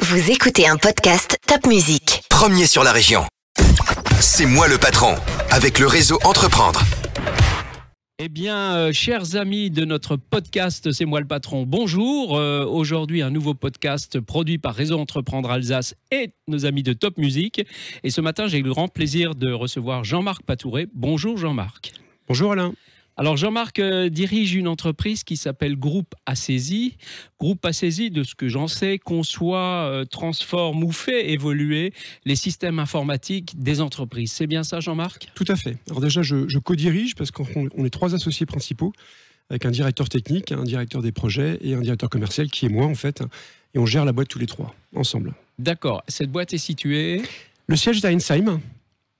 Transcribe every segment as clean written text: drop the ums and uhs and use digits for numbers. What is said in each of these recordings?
Vous écoutez un podcast Top Music. Premier sur la région. C'est moi le patron, avec le réseau Entreprendre. Eh bien, chers amis de notre podcast C'est moi le patron, bonjour. Aujourd'hui, un nouveau podcast produit par Réseau Entreprendre Alsace et nos amis de Top Music. Et ce matin, j'ai le grand plaisir de recevoir Jean-Marc Patouré. Bonjour Jean-Marc. Bonjour Alain. Alors Jean-Marc dirige une entreprise qui s'appelle Groupe Assesi. Groupe Assesi, de ce que j'en sais, conçoit, transforme ou fait évoluer les systèmes informatiques des entreprises. C'est bien ça Jean-Marc ? Tout à fait. Alors déjà, je co-dirige parce qu'on est 3 associés principaux avec un directeur technique, un directeur des projets et un directeur commercial qui est moi en fait. Et on gère la boîte tous les 3 ensemble. D'accord. Cette boîte est située ? Le siège est à Ensheim.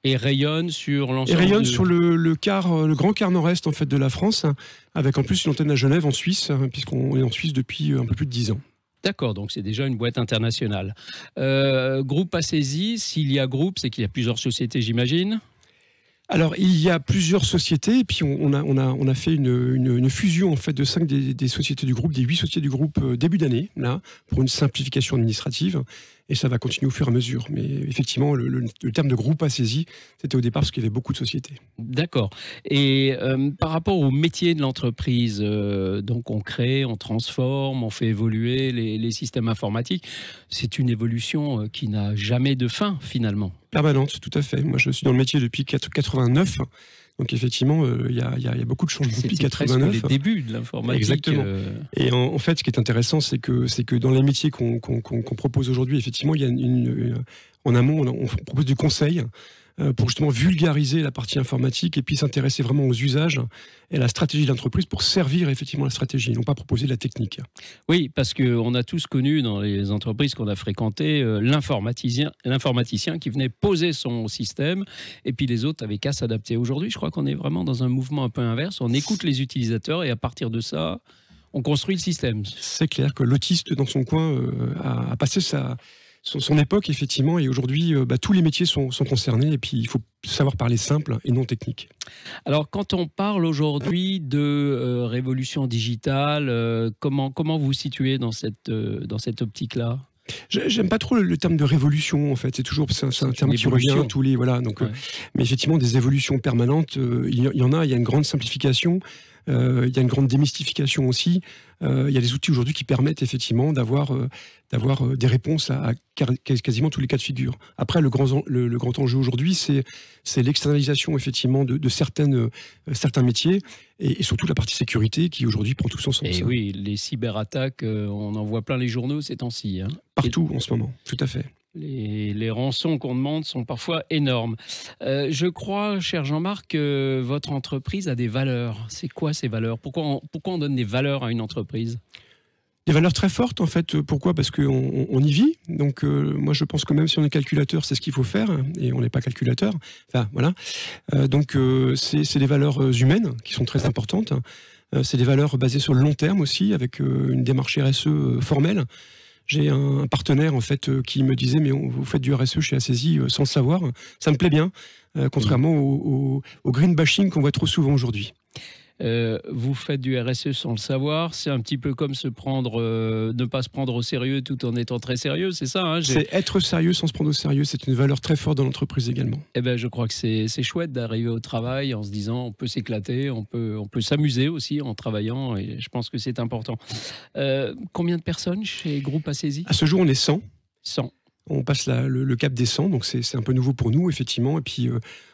Et rayonne sur l'ensemble. Et rayonne sur le grand quart nord-est en fait de la France, avec en plus une antenne à Genève en Suisse, puisqu'on est en Suisse depuis un peu plus de 10 ans. D'accord, donc c'est déjà une boîte internationale. Groupe Assesi, s'il y a groupe, c'est qu'il y a plusieurs sociétés, j'imagine. Alors, il y a plusieurs sociétés, et puis on a fait une fusion en fait de 5 des sociétés du groupe, des 8 sociétés du groupe début d'année, là, pour une simplification administrative, et ça va continuer au fur et à mesure. Mais effectivement, le terme de groupe Assesi, c'était au départ parce qu'il y avait beaucoup de sociétés. D'accord. Et par rapport au métier de l'entreprise, donc on crée, on transforme, on fait évoluer les systèmes informatiques, c'est une évolution qui n'a jamais de fin finalement. Permanente, tout à fait. Moi, je suis dans le métier depuis 89. Donc, effectivement, il y a beaucoup de changements depuis 89. C'était les débuts de l'informatique. Exactement. Et en fait, ce qui est intéressant, c'est que dans les métiers qu'on propose aujourd'hui, effectivement, il y a en amont, on propose du conseil pour justement vulgariser la partie informatique et puis s'intéresser vraiment aux usages et à la stratégie de l'entreprise pour servir effectivement la stratégie, non pas proposer de la technique. Oui, parce qu'on a tous connu dans les entreprises qu'on a fréquentées l'informaticien qui venait poser son système et puis les autres avaient qu'à s'adapter. Aujourd'hui, je crois qu'on est vraiment dans un mouvement un peu inverse. On écoute les utilisateurs et à partir de ça, on construit le système. C'est clair que l'autiste dans son coin a passé son époque, effectivement, et aujourd'hui, tous les métiers sont concernés, et puis il faut savoir parler simple et non technique. Alors, quand on parle aujourd'hui de révolution digitale, comment vous vous situez dans cette optique-là ? J'aime pas trop le terme de révolution, en fait. C'est un terme qui revient tous les... Voilà, donc, ouais. Mais effectivement, des évolutions permanentes, il y en a. Il y a une grande simplification, il y a une grande démystification aussi. Il y a des outils aujourd'hui qui permettent effectivement d'avoir des réponses à quasiment tous les cas de figure. Après, le grand enjeu aujourd'hui, c'est l'externalisation effectivement de certains métiers et surtout la partie sécurité qui aujourd'hui prend tout son sens. Et oui, les cyberattaques, on en voit plein les journaux ces temps-ci. Hein. Partout en ce moment, tout à fait. Les rançons qu'on demande sont parfois énormes. Je crois, cher Jean-Marc, que votre entreprise a des valeurs. C'est quoi ces valeurs ? Pourquoi on donne des valeurs à une entreprise ? Des valeurs très fortes, en fait. Pourquoi ? Parce qu'on y vit. Donc, moi, je pense que même si on est calculateur, c'est ce qu'il faut faire. Et on n'est pas calculateur. Enfin, voilà. Donc, c'est des valeurs humaines qui sont très importantes. C'est des valeurs basées sur le long terme aussi, avec une démarche RSE formelle. J'ai un partenaire en fait qui me disait mais vous faites du RSE chez Assesi sans le savoir. Ça me plaît bien, contrairement au green bashing qu'on voit trop souvent aujourd'hui. Vous faites du RSE sans le savoir, c'est un petit peu comme ne pas se prendre au sérieux tout en étant très sérieux, c'est ça hein, C'est être sérieux sans se prendre au sérieux, c'est une valeur très forte dans l'entreprise également. Eh ben, je crois que c'est chouette d'arriver au travail en se disant on peut s'éclater, on peut s'amuser aussi en travaillant et je pense que c'est important. Combien de personnes chez Groupe Assesi ? À ce jour, on est 100. 100. On passe le cap des 100, donc c'est un peu nouveau pour nous, effectivement. Et puis,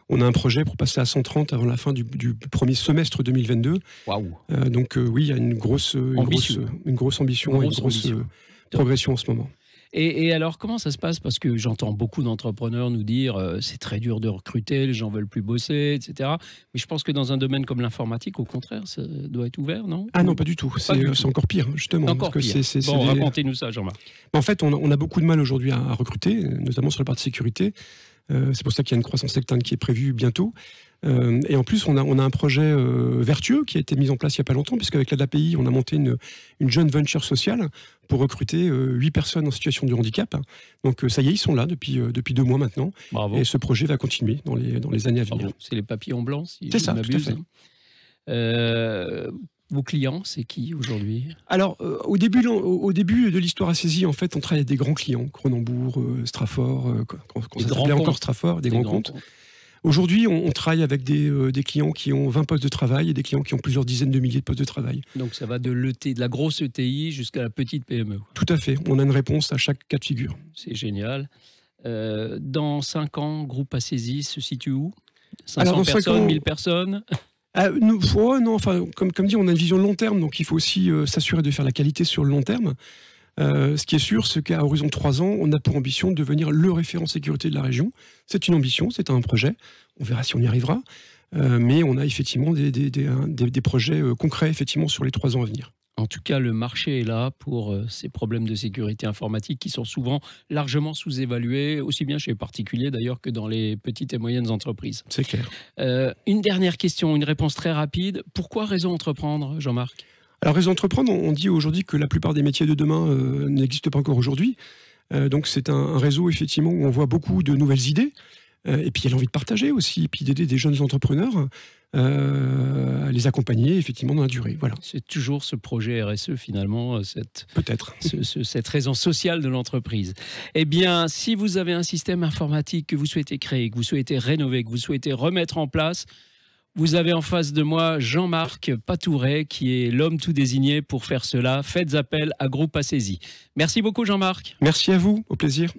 on a un projet pour passer à 130 avant la fin du premier semestre 2022. Waouh. Donc, oui, il y a une grosse ambition, une grosse progression en ce moment. Et alors, comment ça se passe ? Parce que j'entends beaucoup d'entrepreneurs nous dire c'est très dur de recruter, les gens veulent plus bosser, etc. Mais je pense que dans un domaine comme l'informatique, au contraire, ça doit être ouvert, non ? Ah non, pas du tout. C'est encore pire, justement. Encore pire. Racontez-nous ça, Jean-Marc. En fait, on a beaucoup de mal aujourd'hui à recruter, notamment sur la partie sécurité. C'est pour ça qu'il y a une croissance externe qui est prévue bientôt. Et en plus, on a un projet vertueux qui a été mis en place il n'y a pas longtemps, puisqu'avec l'aide API, on a monté une joint venture sociale pour recruter 8 personnes en situation de handicap. Donc ça y est, ils sont là depuis 2 mois maintenant. Bravo. Et ce projet va continuer dans les années à venir. C'est les papillons blancs, si c'est je ça, m'abuse. tout à fait. Vos clients, c'est qui aujourd'hui? Alors, au début de l'histoire Assesi, en fait, on travaille avec des grands clients, Cronenbourg, Strafort, quand ça s'appelait encore Strafort, des grands comptes. Aujourd'hui, on travaille avec des clients qui ont 20 postes de travail et des clients qui ont plusieurs dizaines de milliers de postes de travail. Donc ça va de la grosse ETI jusqu'à la petite PME. Tout à fait. On a une réponse à chaque cas de figure. C'est génial. Dans 5 ans, Groupe Assesi se situe où? 500 personnes, 1000 personnes? Non, enfin, comme dit, on a une vision de long terme, donc il faut aussi s'assurer de faire la qualité sur le long terme. Ce qui est sûr, c'est qu'à horizon de 3 ans, on a pour ambition de devenir le référent sécurité de la région. C'est une ambition, c'est un projet. On verra si on y arrivera. Mais on a effectivement des projets concrets effectivement, sur les 3 ans à venir. En tout cas, le marché est là pour ces problèmes de sécurité informatique qui sont souvent largement sous-évalués, aussi bien chez les particuliers d'ailleurs que dans les petites et moyennes entreprises. C'est clair. Une dernière question, une réponse très rapide. Pourquoi Réseau Entreprendre, Jean-Marc? Alors, Réseau Entreprendre, on dit aujourd'hui que la plupart des métiers de demain n'existent pas encore aujourd'hui. Donc, c'est un réseau, effectivement, où on voit beaucoup de nouvelles idées. Et puis, il y a l'envie de partager aussi, et puis d'aider des jeunes entrepreneurs à les accompagner, effectivement, dans la durée. Voilà. C'est toujours ce projet RSE, finalement, peut-être cette raison sociale de l'entreprise. Eh bien, si vous avez un système informatique que vous souhaitez créer, que vous souhaitez rénover, que vous souhaitez remettre en place, vous avez en face de moi Jean-Marc Patouret, qui est l'homme tout désigné pour faire cela. Faites appel à Groupe Assesi. Merci beaucoup, Jean-Marc. Merci à vous, au plaisir.